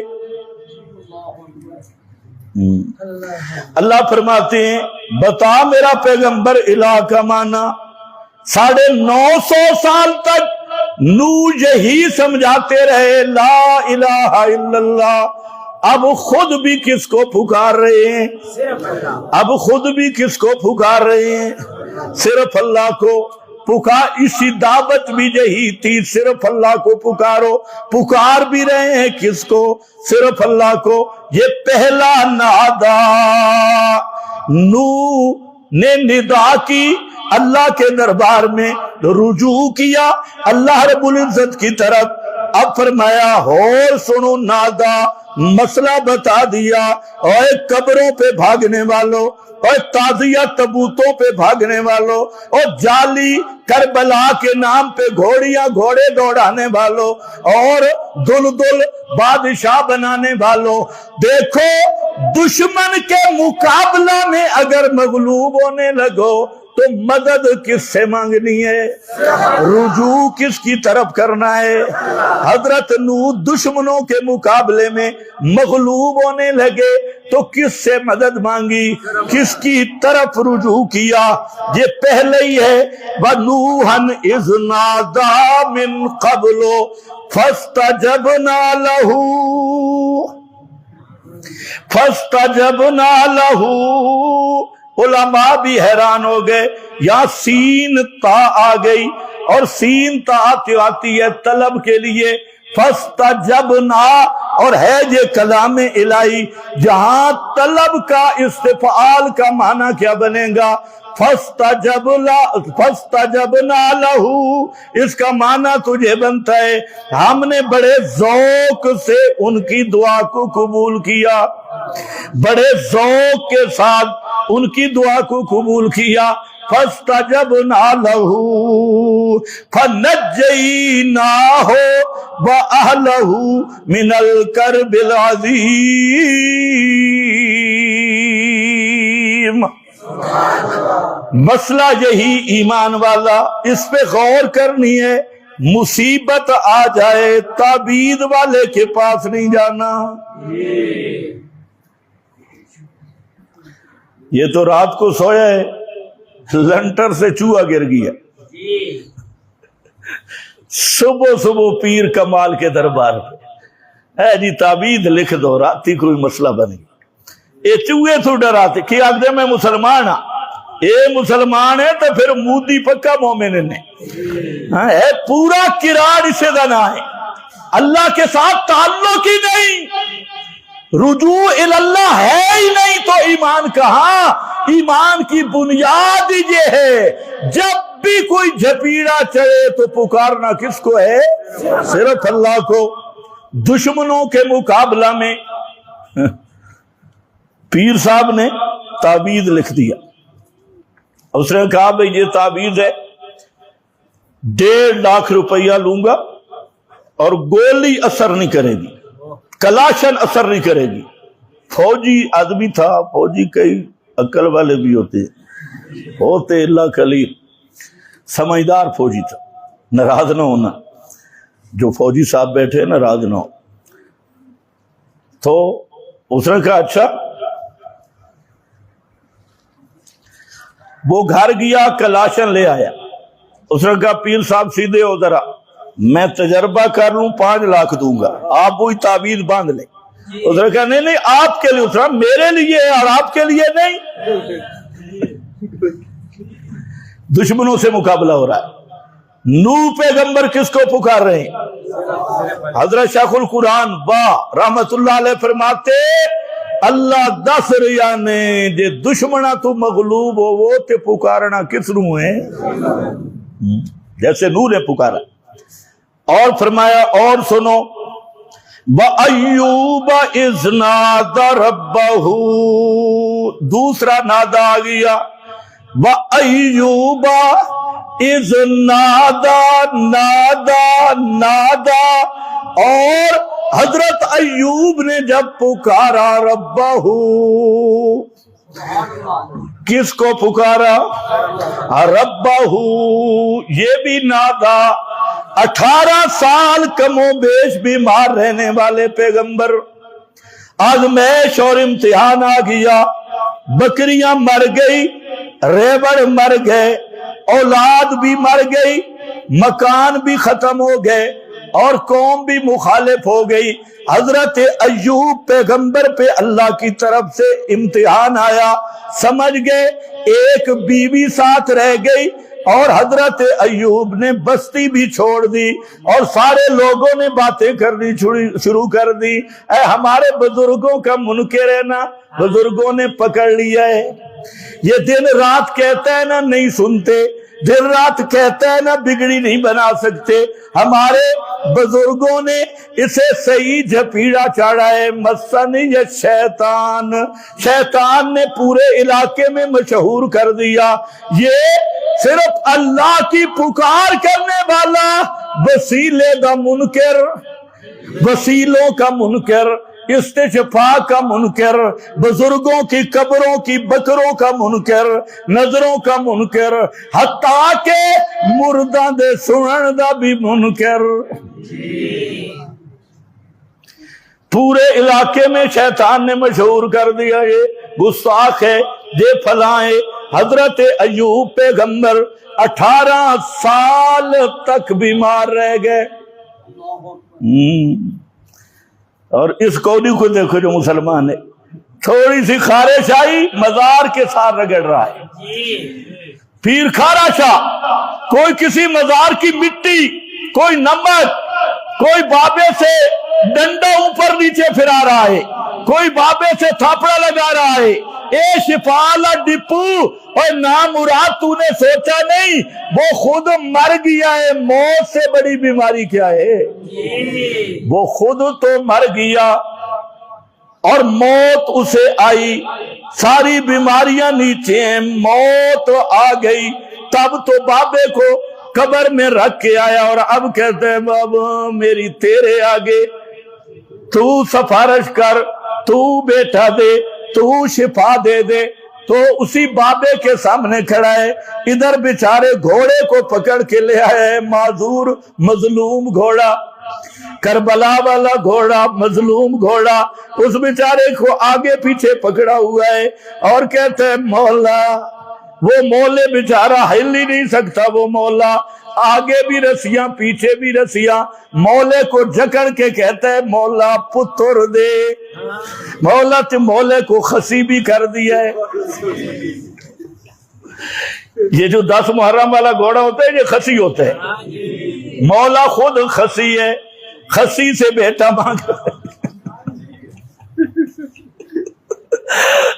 اللہ فرماتے ہیں بتا میرا پیغمبر الہ کا معنی. 950 سال تک نوح یہی سمجھاتے رہے لا الہ الا اللہ. اب خود بھی کس کو پکار رہے ہیں؟ اب خود بھی کس کو پکار رہے ہیں؟ صرف اللہ کو. اسی دعوت بھی یہی تھی، صرف اللہ کو پکارو. پکار بھی رہے ہیں کس کو؟ صرف اللہ کو. یہ پہلا نادا نوح نے ندا کی، اللہ کے دربار میں رجوع کیا اللہ رب العزت کی طرف. اب فرمایا اور سنو، نادا مسئلہ بتا دیا. اور قبروں پہ بھاگنے والوں، اور تازیہ تبوتوں پہ بھاگنے والوں، اور جعلی کربلا کے نام پہ گھوڑے دوڑانے والوں، اور دل بادشاہ بنانے والوں، دیکھو دشمن کے مقابلہ میں اگر مغلوب ہونے لگو تو مدد کس سے مانگنی ہے؟ رجوع کس کی طرف کرنا ہے؟ حضرت نوح دشمنوں کے مقابلے میں مغلوب ہونے لگے تو کس سے مدد مانگی؟ کس کی طرف رجوع کیا؟ یہ پہلے ہی ہے وَنُوحًا إِذْ نَادَىٰ مِن قَبْلُ فَاسْتَجَبْنَا لَهُ. علماء بھی حیران ہو گئے، یا سین تا آ گئی، اور سین تا آتی ہے طلب کے لیے. فاستجبنا، اور ہے یہ کلام الہی، جہاں طلب کا استفعال کا معنی کیا بنے گا؟ فاستجبنا لہو، اس کا معنی تجھے بنتا ہے ہم نے بڑے ذوق سے ان کی دعا کو قبول کیا، بڑے ذوق کے ساتھ ان کی دعا کو قبول کیا. فاستجبنا لہو فنجیناہ وأہلہ من الکرب العظیم. مسئلہ یہی ایمان والا، اس پہ غور کرنی ہے. مصیبت آ جائے تعبید والے کے پاس نہیں جانا. یہ تو رات کو سویا ہے، لنٹر سے چوہا گر گیا، صبح پیر کمال کے دربار پہ ہے جی تعبید لکھ دو، راتی کوئی مسئلہ بنے. یہ چوہے تو ڈراتے کہ آگے میں مسلمان ہاں، اے مسلمان ہے تو پھر مودی پکا مومن نے ہے. پورا کراڑ اسے دنا ہے، اللہ کے ساتھ تعلق ہی نہیں، رجوع اللہ ہے ہی نہیں، تو ایمان کہاں؟ ایمان کی بنیاد یہ ہے جب بھی کوئی جھپیڑا چڑھے تو پکارنا کس کو ہے؟ صرف اللہ کو۔ دشمنوں کے مقابلہ میں پیر صاحب نے تعویذ لکھ دیا، اس نے کہا بھئی یہ تعویذ ہے، 1.5 لاکھ روپیہ لوں گا اور گولی اثر نہیں کرے گی، کلاشن اثر نہیں کرے گی۔ فوجی آدمی تھا، فوجی کئی عقل والے بھی ہوتے اللہ خلیل، سمجھدار فوجی تھا، ناراض نہ ہونا، جو فوجی صاحب بیٹھے ناراض نہ ہو۔ تو اس نے کہا اچھا، وہ گھر گیا، کلاشن لے آیا، اس نے کہا پیر صاحب سیدھے ہو ذرا، میں تجربہ کر لوں 5 لاکھ دوں گا، آپ وہی تعویذ باندھ لیں۔ اس نے کہا نہیں آپ کے لیے، اس نے میرے لیے اور آپ کے لیے نہیں۔ دشمنوں سے مقابلہ ہو رہا ہے۔ نوح پیغمبر کس کو پکار رہے ہیں؟ حضرت شیخ القرآن رحمت اللہ علیہ فرماتے اللہ دس ریا نے جے دشمنا تو مغلوب ہو وہ تے پکارنا کس نو ہے؟ جیسے نوح نے پکارا۔ اور فرمایا اور سنو، وَأَيُّوبَ إِذْ نَادَى رَبَّهُ، دوسرا نادا آ گیا، وَأَيُّوبَ إِذْ نَادَى، اور حضرت ایوب نے جب پکارا ربہ، کس کو پکارا؟ ربہ، یہ بھی نادا۔ 18 سال کم و بیش بیمار رہنے والے پیغمبر، آزمائش اور امتحان آ گیا، بکریاں مر گئی، ریبڑ مر گئے، اولاد بھی مر گئی، مکان بھی ختم ہو گئے اور قوم بھی مخالف ہو گئی۔ حضرت ایوب پیغمبر پہ اللہ کی طرف سے امتحان آیا، سمجھ گئے ایک بیوی ساتھ رہ گئی، اور حضرت ایوب نے بستی بھی چھوڑ دی اور سارے لوگوں نے باتیں کرنی شروع کر دی، اے ہمارے بزرگوں کا منکر ہے نا، بزرگوں نے پکڑ لیا ہے، یہ دن رات کہتا ہے نا نہیں سنتے، دن رات کہتا ہے نا بگڑی نہیں بنا سکتے، ہمارے بزرگوں نے اسے صحیح جھپیڑا چاڑا ہے۔ مسن یہ شیطان، شیطان نے پورے علاقے میں مشہور کر دیا، یہ صرف اللہ کی پکار کرنے والا وسیلے کا منکر، وسیلوں کا منکر، استشفاء کا منکر، بزرگوں کی قبروں کی بکروں کا منکر، نظروں کا منکر، حتیٰ کہ مرداں دے سنن دا بھی منکر۔ پورے علاقے میں شیطان نے مشہور کر دیا یہ گستاخ ہے، یہ فلاں ہے۔ حضرت ایوب پیغمبر 18 سال تک بیمار رہ گئے۔ اور اس کوڑی کو دیکھو جو مسلمان ہے، تھوڑی سی خارش آئی مزار کے ساتھ رگڑ رہا ہے، پیر کھارا شاہ، کوئی کسی مزار کی مٹی، کوئی نمک، کوئی بابے سے ڈنڈا اوپر نیچے پھرا رہا ہے، کوئی بابے سے تھاپڑا لگا رہا ہے، اے شفالا ڈپو، اور نامراد تو نے سوچا نہیں وہ خود مر گیا ہے، موت سے بڑی بیماری کیا ہے؟ وہ خود تو مر گیا اور موت اسے آئی، ساری بیماریاں نیچے ہیں، موت آ گئی، تب تو بابے کو قبر میں رکھ کے آیا اور اب کہتے ہیں بابا میری تیرے آگے تو سفارش کر، تو بیٹا دے، تو شفا دے دے۔ تو اسی بابے کے سامنے کھڑا ہے، ادھر بیچارے گھوڑے کو پکڑ کے لے آئے، معذور مظلوم گھوڑا، کربلا والا گھوڑا، مظلوم گھوڑا، اس بیچارے کو آگے پیچھے پکڑا ہوا ہے اور کہتے ہیں مولا، وہ مولے بیچارہ ہل ہی نہیں سکتا، وہ مولا آگے بھی رسیاں پیچھے بھی رسیاں، مولے کو جکڑ کے کہتا ہے مولا پتر دے، مولا تو مولے کو خسی بھی کر دیا ہے۔ یہ جو 10 محرم والا گھوڑا ہوتا ہے یہ خسی ہوتا ہے، مولا خود خسی ہے، خسی سے بیٹا مانگ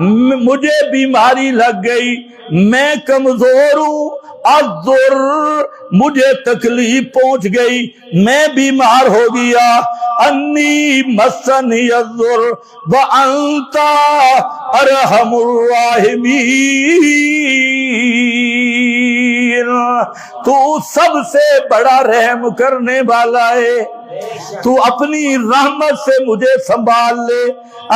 مجھے بیماری لگ گئی، میں کمزور ہوں، الضر مجھے تکلیف پہنچ گئی، میں بیمار ہو گیا، انی مسنی الضر وانت ارحم الراحمین، تو سب سے بڑا رحم کرنے والا ہے، تو اپنی رحمت سے مجھے سنبھال لے،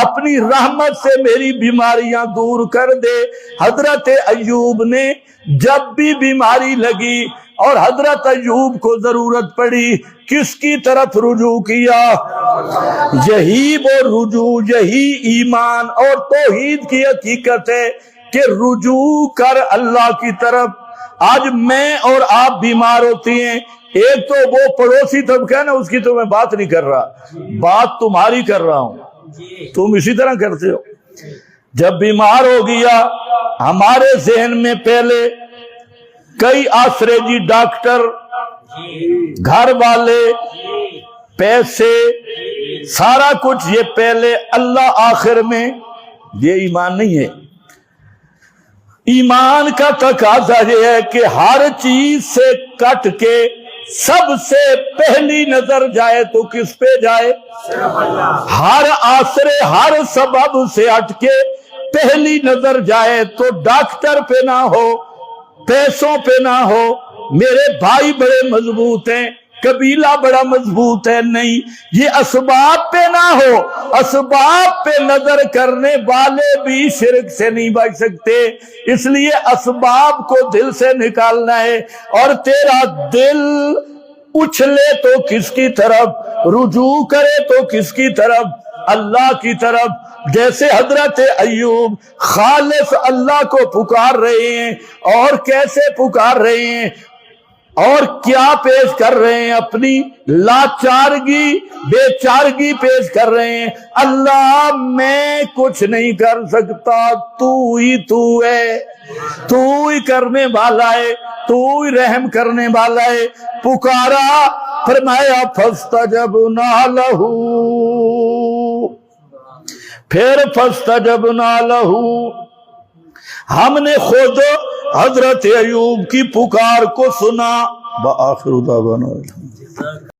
اپنی رحمت سے میری بیماریاں دور کر دے۔ حضرت ایوب نے جب بھی بیماری لگی اور حضرت ایوب کو ضرورت پڑی، کس کی طرف رجوع کیا؟ یہی وہ رجوع، یہی ایمان اور توحید کی حقیقت ہے کہ رجوع کر اللہ کی طرف۔ آج میں اور آپ بیمار ہوتی ہیں، ایک تو وہ پڑوسی طبقہ ہے نا، اس کی تو میں بات نہیں کر رہا، بات تمہاری کر رہا ہوں، تم اسی طرح کرتے ہو۔ جب بیمار ہو گیا، ہمارے ذہن میں پہلے کئی آسرے جی، ڈاکٹر، گھر والے، پیسے، سارا کچھ، یہ پہلے، اللہ آخر میں، یہ ایمان نہیں ہے۔ ایمان کا تقاضا یہ ہے کہ ہر چیز سے کٹ کے سب سے پہلی نظر جائے تو کس پہ جائے؟ ہر آسرے، ہر سبب سے ہٹ کے پہلی نظر جائے تو ڈاکٹر پہ نہ ہو، پیسوں پہ نہ ہو، میرے بھائی بڑے مضبوط ہیں، قبیلہ بڑا مضبوط ہے، نہیں، یہ اسباب پہ نہ ہو۔ اسباب پہ نظر کرنے والے بھی شرک سے نہیں بچ سکتے، اس لیے اسباب کو دل سے نکالنا ہے، اور تیرا دل اچھلے تو کس کی طرف، رجوع کرے تو کس کی طرف؟ اللہ کی طرف۔ جیسے حضرت ایوب خالص اللہ کو پکار رہے ہیں، اور کیسے پکار رہے ہیں، اور کیا پیش کر رہے ہیں؟ اپنی لاچارگی، بے چارگی پیش کر رہے ہیں۔ اللہ میں کچھ نہیں کر سکتا، تو ہی تو ہے، تو ہی کرنے والا ہے، تو ہی رحم کرنے والا ہے۔ پکارا، فرمایا فاستجبنا لہ، پھر فاستجبنا لہ، ہم نے خود حضرت ایوب کی پکار کو سنا۔ بآخر دعوانا